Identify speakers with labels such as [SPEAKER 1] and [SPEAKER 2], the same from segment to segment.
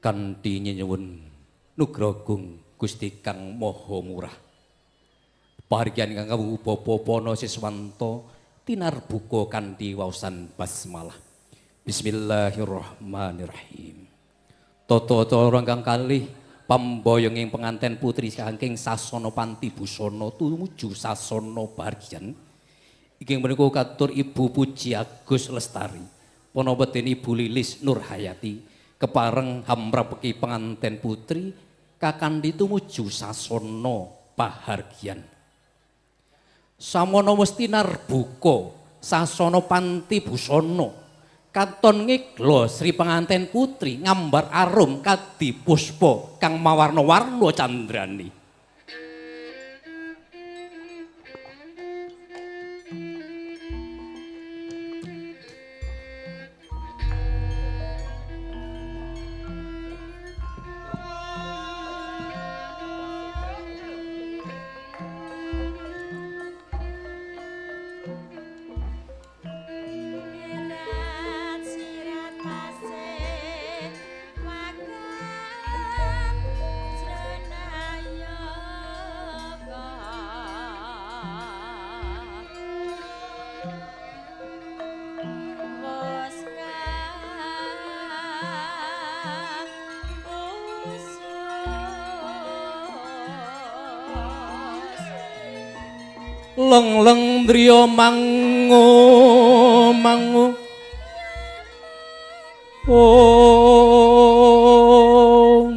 [SPEAKER 1] kanthi nyuwun nugragung Gusti Kang Maha Murah. Paringgan kanggo Bapa Siswanto tinarbuka kanthi waosan basmalah. Bismillahirrahmanirrahim. Tata-cara kang kalih pamboyonging penganten putri saking sasana Panti Busana tumuju sasana Paringgan. Inggih menika katur Ibu Puji Agus Lestari, Panaweden Ibu Lilis Nurhayati, kepareng hamrapeki penganten putri kakanthi tumuju sasana Pahargyan. Samono mesti narbuka sasana Panti Busana katon ngegla Sri penganten putri ngambar arum kadi puspa kang mawarna-warna candrani. Leng-leng driya mangu Om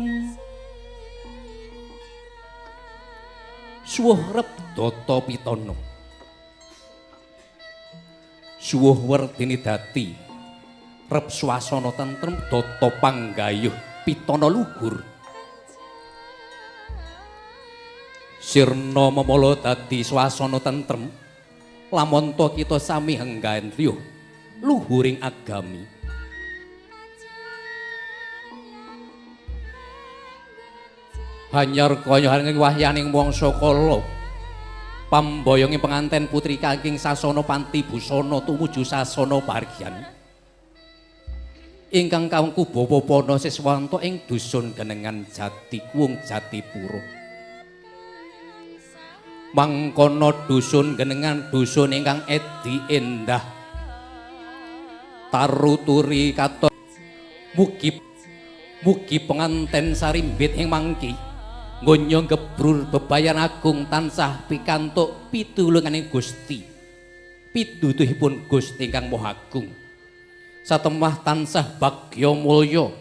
[SPEAKER 1] suwuh rep Data Pitana suwuh werdini dadi rep swasana tentrem Data panggayuh Pitana luhur sirna memala dadi swasana tentrem lamun ta kita sami henggandriyuh luhuring agami. Hanyar kaya ing wahyaning wangsa kala pamboyonging penganten putri kangking sasana Panti Busana tumuju sasana Paringgan ingkang kawengku Bapa Siswanto ing dusun Genengan Jati Kuwung Jatipura. Mangkono dusun Genengan dusun ingkang edi endah taruturi katon mugi penganten sarimbit ing mangki ngonyo gebrur bebayan agung tansah pikantuk pitulunganing Gusti pituduhipun Gusti ingkang Maha Agung satemah tansah bagya mulya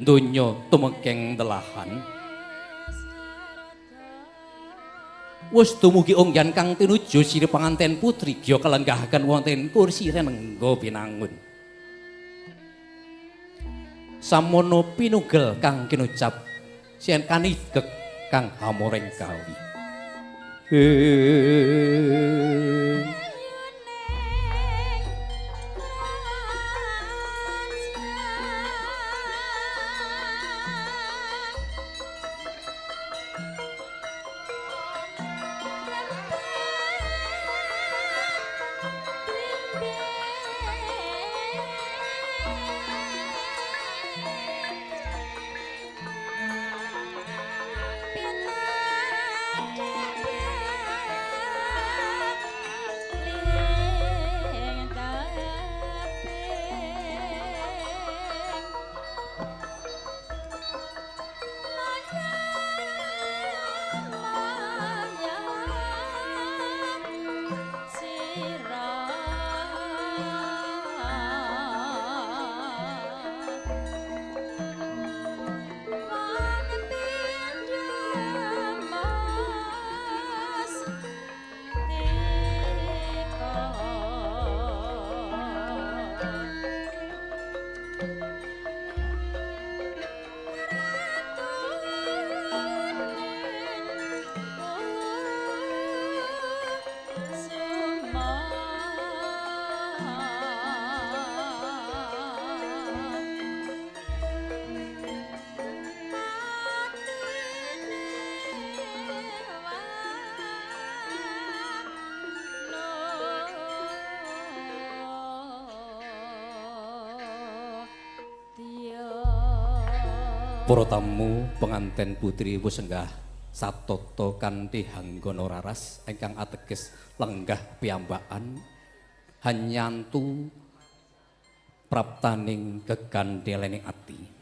[SPEAKER 1] donya tumengking delahan. Wus dumugi ongyan kang tinuju siri penganten putri gya kalenggahaken wonten kursi renengga pinangun. Samono pinugel kang kinucap sian kanigek kang hamoreng kawi. Para tamu penganten putri wis enggah satata kanthi hanggono raras ingkang ateges lenggah piyambakan hanyantu praptaning gegandelening ati.